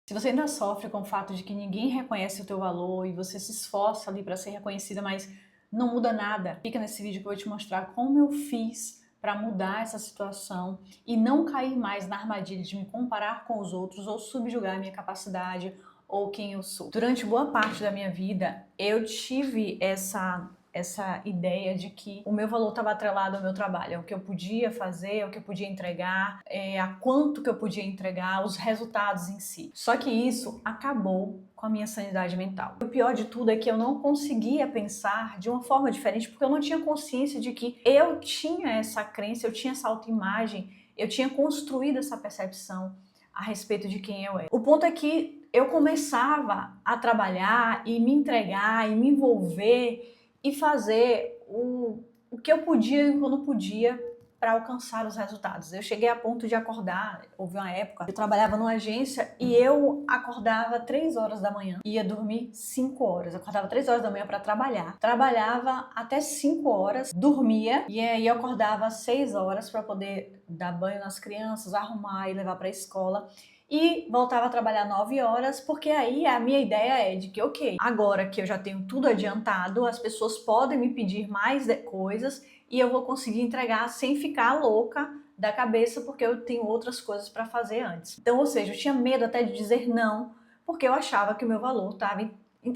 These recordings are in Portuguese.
Se você ainda sofre com o fato de que ninguém reconhece o teu valor e você se esforça ali para ser reconhecida, mas não muda nada, fica nesse vídeo que eu vou te mostrar como eu fiz para mudar essa situação e não cair mais na armadilha de me comparar com os outros ou subjugar a minha capacidade ou quem eu sou. Durante boa parte da minha vida, eu tive essa ideia de que o meu valor estava atrelado ao meu trabalho, ao que eu podia fazer, ao que eu podia entregar, a quanto que eu podia entregar, os resultados em si. Só que isso acabou com a minha sanidade mental. O pior de tudo é que eu não conseguia pensar de uma forma diferente porque eu não tinha consciência de que eu tinha essa crença, eu tinha essa autoimagem, eu tinha construído essa percepção a respeito de quem eu era. O ponto é que eu começava a trabalhar e me entregar e me envolver e fazer o que eu podia e o que eu não podia para alcançar os resultados. Eu cheguei a ponto de acordar, houve uma época, eu trabalhava numa agência e eu acordava 3 horas da manhã, ia dormir 5 horas. Eu acordava 3 horas da manhã para trabalhar, trabalhava até 5 horas, dormia e aí eu acordava 6 horas para poder dar banho nas crianças, arrumar e levar para a escola. E voltava a trabalhar 9 horas, porque aí a minha ideia é de que, ok, agora que eu já tenho tudo adiantado, as pessoas podem me pedir mais coisas e eu vou conseguir entregar sem ficar louca da cabeça, porque eu tenho outras coisas para fazer antes. Então, ou seja, eu tinha medo até de dizer não, porque eu achava que o meu valor estava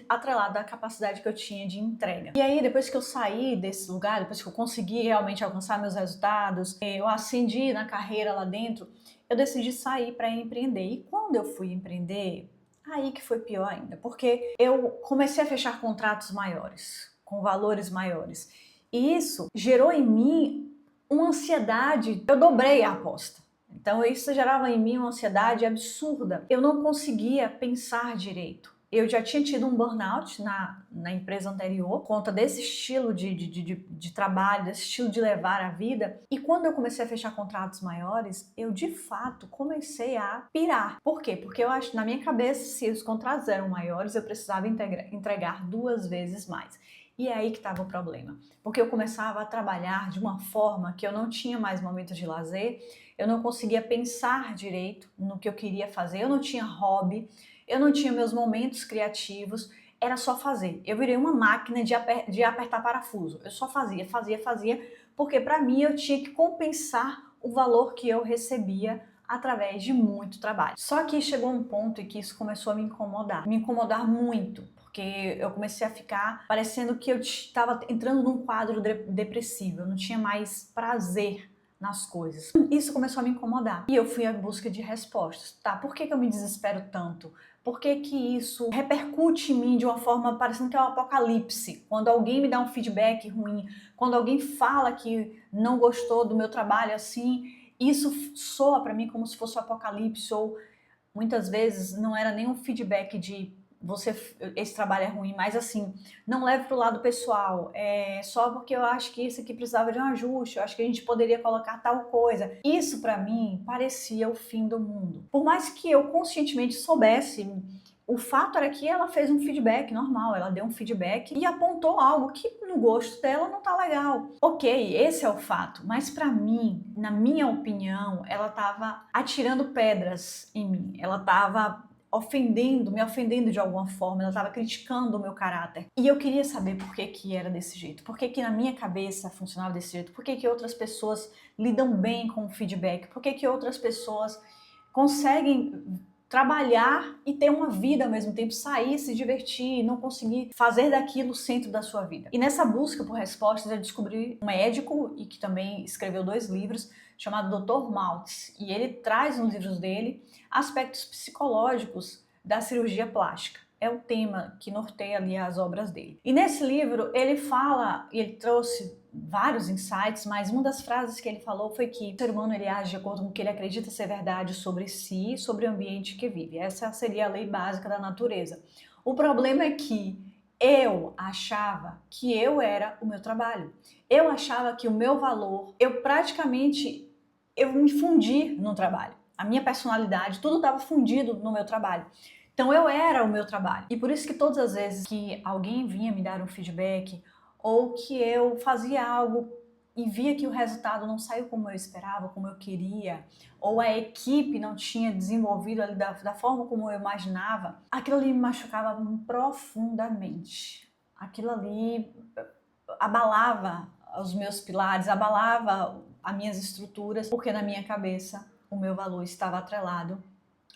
atrelado à capacidade que eu tinha de entrega. E aí, depois que eu saí desse lugar, depois que eu consegui realmente alcançar meus resultados, eu ascendi na carreira lá dentro, eu decidi sair para empreender. E quando eu fui empreender, aí que foi pior ainda, porque eu comecei a fechar contratos maiores, com valores maiores. E isso gerou em mim uma ansiedade. Eu dobrei a aposta. Então isso gerava em mim uma ansiedade absurda. Eu não conseguia pensar direito. Eu já tinha tido um burnout na empresa anterior, por conta desse estilo de trabalho, desse estilo de levar a vida. E quando eu comecei a fechar contratos maiores, eu de fato comecei a pirar. Por quê? Porque eu acho, na minha cabeça, se os contratos eram maiores, eu precisava entregar 2 vezes mais. E é aí que estava o problema, porque eu começava a trabalhar de uma forma que eu não tinha mais momentos de lazer, eu não conseguia pensar direito no que eu queria fazer, eu não tinha hobby, eu não tinha meus momentos criativos, era só fazer. Eu virei uma máquina de apertar parafuso, eu só fazia, porque para mim eu tinha que compensar o valor que eu recebia através de muito trabalho. Só que chegou um ponto em que isso começou a me incomodar muito, porque eu comecei a ficar parecendo que eu estava entrando num quadro depressivo, eu não tinha mais prazer nas coisas. Isso começou a me incomodar e eu fui à busca de respostas. Tá, por que eu me desespero tanto? Por que isso repercute em mim de uma forma parecendo que é um apocalipse? Quando alguém me dá um feedback ruim, quando alguém fala que não gostou do meu trabalho assim, isso soa para mim como se fosse um apocalipse, ou muitas vezes não era nem um feedback de esse trabalho é ruim, mas assim, não leve para o lado pessoal, só porque eu acho que isso aqui precisava de um ajuste, eu acho que a gente poderia colocar tal coisa. Isso para mim parecia o fim do mundo. Por mais que eu conscientemente soubesse, o fato era que ela fez um feedback normal, ela deu um feedback e apontou algo que no gosto dela não tá legal. Ok, esse é o fato, mas para mim, na minha opinião, ela tava atirando pedras em mim, ela tava me ofendendo de alguma forma, ela estava criticando o meu caráter. E eu queria saber por que era desse jeito, por que na minha cabeça funcionava desse jeito, por que outras pessoas lidam bem com o feedback, por que outras pessoas conseguem trabalhar e ter uma vida ao mesmo tempo, sair, se divertir, não conseguir fazer daquilo o centro da sua vida. E nessa busca por respostas eu descobri um médico e que também escreveu 2 livros, chamado Dr. Maltz, e ele traz nos livros dele aspectos psicológicos da cirurgia plástica. É o tema que norteia ali as obras dele. E nesse livro ele fala, e ele trouxe vários insights, mas uma das frases que ele falou foi que o ser humano ele age de acordo com o que ele acredita ser verdade sobre si e sobre o ambiente que vive. Essa seria a lei básica da natureza. O problema é que eu achava que eu era o meu trabalho. Eu achava que o meu valor, eu me fundi no trabalho. A minha personalidade, tudo estava fundido no meu trabalho. Então eu era o meu trabalho. E por isso que todas as vezes que alguém vinha me dar um feedback ou que eu fazia algo e via que o resultado não saiu como eu esperava, como eu queria, ou a equipe não tinha desenvolvido ali da forma como eu imaginava, aquilo ali me machucava profundamente. Aquilo ali abalava os meus pilares, abalava as minhas estruturas, porque na minha cabeça o meu valor estava atrelado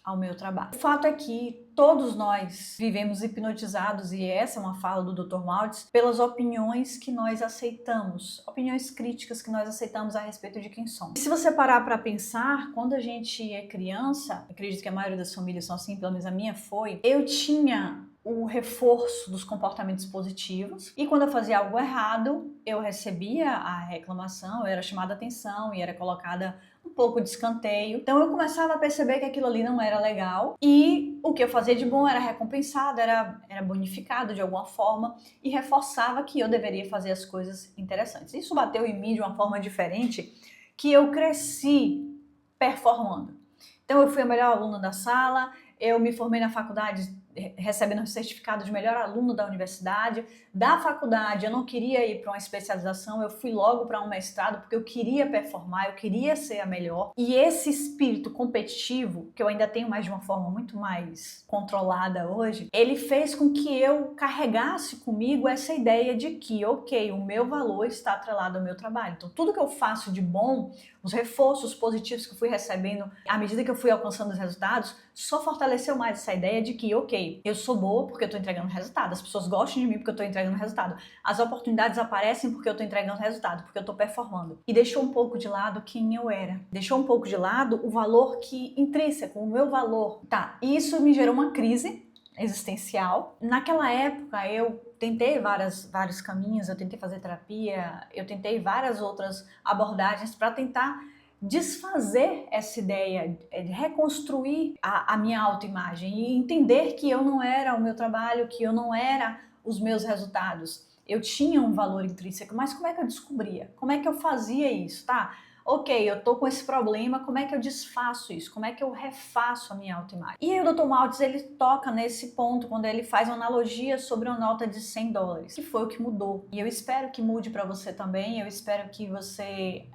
ao meu trabalho. O fato é que todos nós vivemos hipnotizados, e essa é uma fala do Dr. Maltz, pelas opiniões que nós aceitamos, opiniões críticas que nós aceitamos a respeito de quem somos. E se você parar para pensar, quando a gente é criança, acredito que a maioria das famílias são assim, pelo menos a minha foi, eu tinha o reforço dos comportamentos positivos, e quando eu fazia algo errado, eu recebia a reclamação, eu era chamada a atenção e era colocada um pouco de escanteio. Então eu começava a perceber que aquilo ali não era legal, e o que eu fazia de bom era recompensado, era bonificado de alguma forma, e reforçava que eu deveria fazer as coisas interessantes. Isso bateu em mim de uma forma diferente, que eu cresci performando. Então eu fui a melhor aluna da sala, eu me formei na faculdade recebendo o certificado de melhor aluno da universidade. Da faculdade eu não queria ir para uma especialização, eu fui logo para um mestrado porque eu queria performar, eu queria ser a melhor. E esse espírito competitivo, que eu ainda tenho, mas de uma forma muito mais controlada hoje, ele fez com que eu carregasse comigo essa ideia de que, ok, o meu valor está atrelado ao meu trabalho. Então tudo que eu faço de bom, os reforços positivos que eu fui recebendo à medida que eu fui alcançando os resultados, só fortaleceu mais essa ideia de que, ok, eu sou boa porque eu estou entregando resultado, as pessoas gostam de mim porque eu estou entregando resultado, as oportunidades aparecem porque eu estou entregando resultado, porque eu estou performando. E deixou um pouco de lado quem eu era, deixou um pouco de lado o valor intrínseco, o meu valor. Tá, isso me gerou uma crise existencial. Naquela época eu tentei vários caminhos, eu tentei fazer terapia, eu tentei várias outras abordagens para tentar desfazer essa ideia, de reconstruir a minha autoimagem e entender que eu não era o meu trabalho, que eu não era os meus resultados. Eu tinha um valor intrínseco, mas como é que eu descobria? Como é que eu fazia isso, tá? Ok, eu tô com esse problema, como é que eu desfaço isso? Como é que eu refaço a minha autoimagem? E aí o Dr. Maltz, ele toca nesse ponto quando ele faz uma analogia sobre uma nota de $100, que foi o que mudou. E eu espero que mude para você também, eu espero que você...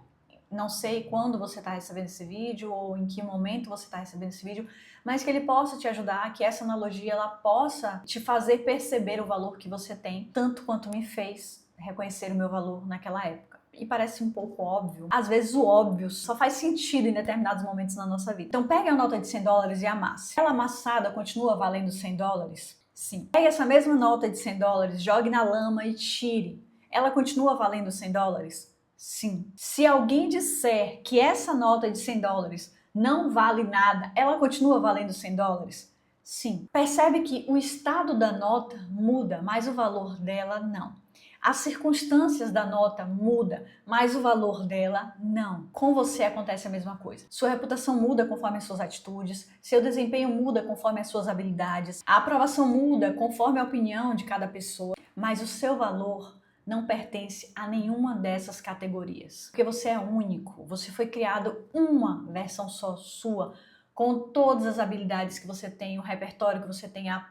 Não sei quando você está recebendo esse vídeo ou em que momento você está recebendo esse vídeo, mas que ele possa te ajudar, que essa analogia ela possa te fazer perceber o valor que você tem, tanto quanto me fez reconhecer o meu valor naquela época. E parece um pouco óbvio. Às vezes o óbvio só faz sentido em determinados momentos na nossa vida. Então pegue a nota de $100 e amasse. Ela amassada continua valendo $100? Sim. Pegue essa mesma nota de $100, jogue na lama e tire. Ela continua valendo $100? Sim. Se alguém disser que essa nota de $100 não vale nada, ela continua valendo $100? Sim. Percebe que o estado da nota muda, mas o valor dela não. As circunstâncias da nota mudam, mas o valor dela não. Com você acontece a mesma coisa. Sua reputação muda conforme as suas atitudes, seu desempenho muda conforme as suas habilidades, a aprovação muda conforme a opinião de cada pessoa, mas o seu valor não pertence a nenhuma dessas categorias. Porque você é único, você foi criado uma versão só sua, com todas as habilidades que você tem, o repertório que você tem, a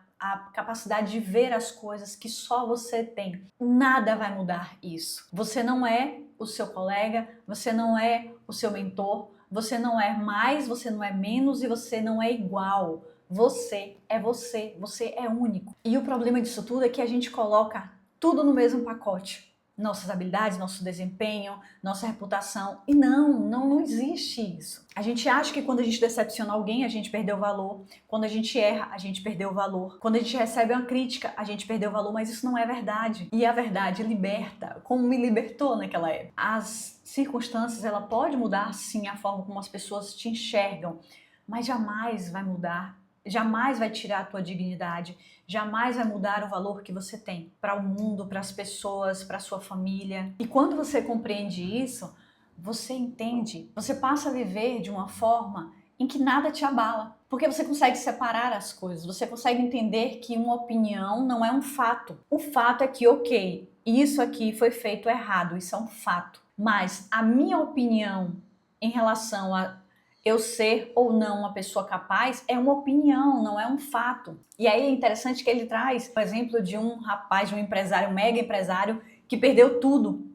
capacidade de ver as coisas que só você tem. Nada vai mudar isso. Você não é o seu colega, você não é o seu mentor, você não é mais, você não é menos e você não é igual. Você é único. E o problema disso tudo é que a gente coloca tudo no mesmo pacote. Nossas habilidades, nosso desempenho, nossa reputação. E não existe isso. A gente acha que quando a gente decepciona alguém, a gente perdeu o valor. Quando a gente erra, a gente perdeu o valor. Quando a gente recebe uma crítica, a gente perdeu o valor, mas isso não é verdade. E a verdade liberta, como me libertou naquela época. As circunstâncias, ela pode mudar sim a forma como as pessoas te enxergam, mas jamais vai mudar. Jamais vai tirar a tua dignidade, jamais vai mudar o valor que você tem para o mundo, para as pessoas, para a sua família. E quando você compreende isso, você entende, você passa a viver de uma forma em que nada te abala. Porque você consegue separar as coisas, você consegue entender que uma opinião não é um fato. O fato é que, ok, isso aqui foi feito errado, isso é um fato. Mas a minha opinião em relação a eu ser ou não uma pessoa capaz é uma opinião, não é um fato. E aí é interessante que ele traz o exemplo de um rapaz, de um empresário, um mega empresário, que perdeu tudo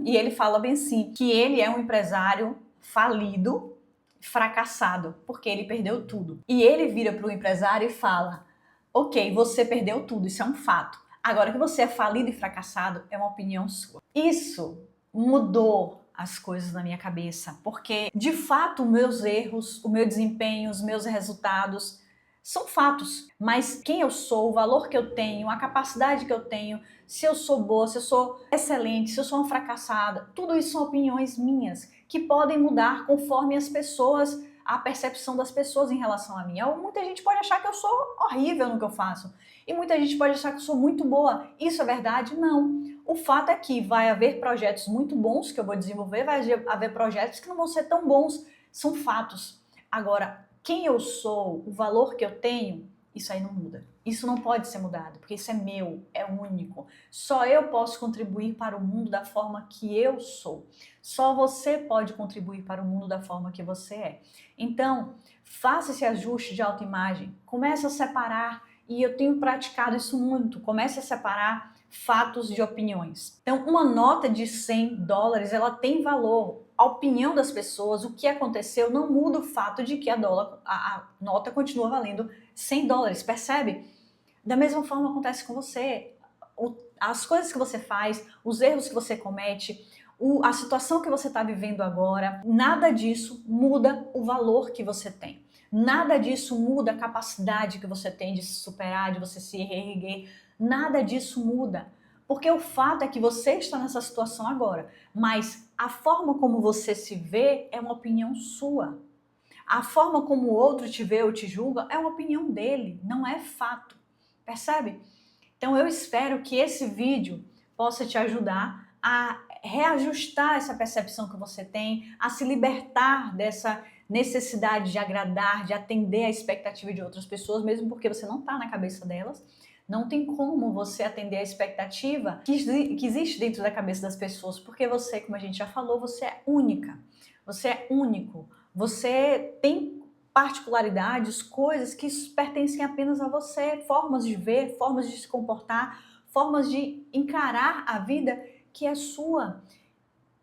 e ele fala bem assim, que ele é um empresário falido, fracassado, porque ele perdeu tudo. E ele vira para o empresário e fala: ok, você perdeu tudo, isso é um fato. Agora que você é falido e fracassado, é uma opinião sua. Isso mudou as coisas na minha cabeça, porque de fato meus erros, o meu desempenho, os meus resultados são fatos, mas quem eu sou, o valor que eu tenho, a capacidade que eu tenho, se eu sou boa, se eu sou excelente, se eu sou uma fracassada, tudo isso são opiniões minhas que podem mudar conforme as pessoas, a percepção das pessoas em relação a mim. Muita gente pode achar que eu sou horrível no que eu faço e muita gente pode achar que eu sou muito boa. Isso é verdade? Não. O fato é que vai haver projetos muito bons que eu vou desenvolver, vai haver projetos que não vão ser tão bons. São fatos. Agora, quem eu sou, o valor que eu tenho, isso aí não muda. Isso não pode ser mudado, porque isso é meu, é único. Só eu posso contribuir para o mundo da forma que eu sou. Só você pode contribuir para o mundo da forma que você é. Então, faça esse ajuste de autoimagem. Comece a separar, e eu tenho praticado isso muito, comece a separar fatos de opiniões. Então, uma nota de $100, ela tem valor. A opinião das pessoas, o que aconteceu, não muda o fato de que a nota continua valendo $100, percebe? Da mesma forma acontece com você. As coisas que você faz, os erros que você comete, a situação que você está vivendo agora, nada disso muda o valor que você tem. Nada disso muda a capacidade que você tem de se superar, de você se reerguer. Nada disso muda. Porque o fato é que você está nessa situação agora, mas a forma como você se vê é uma opinião sua. A forma como o outro te vê ou te julga é uma opinião dele, não é fato. Percebe? Então eu espero que esse vídeo possa te ajudar a reajustar essa percepção que você tem, a se libertar dessa necessidade de agradar, de atender à expectativa de outras pessoas, mesmo porque você não está na cabeça delas. Não tem como você atender a expectativa que existe dentro da cabeça das pessoas, porque você, como a gente já falou, você é única, você é único, você tem particularidades, coisas que pertencem apenas a você, formas de ver, formas de se comportar, formas de encarar a vida que é sua.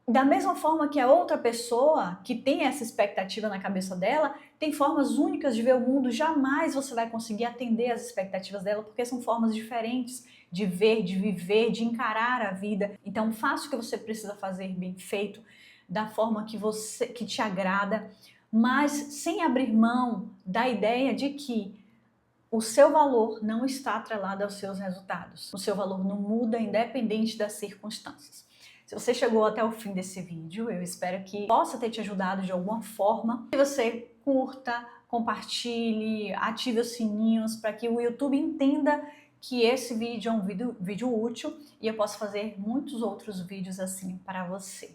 Da mesma forma que a outra pessoa que tem essa expectativa na cabeça dela, tem formas únicas de ver o mundo, jamais você vai conseguir atender às expectativas dela, porque são formas diferentes de ver, de viver, de encarar a vida. Então faça o que você precisa fazer bem feito, da forma que te agrada, mas sem abrir mão da ideia de que o seu valor não está atrelado aos seus resultados. O seu valor não muda independente das circunstâncias. Se você chegou até o fim desse vídeo, eu espero que possa ter te ajudado de alguma forma. Se você curta, compartilhe, ative os sininhos para que o YouTube entenda que esse vídeo é um vídeo útil e eu posso fazer muitos outros vídeos assim para você.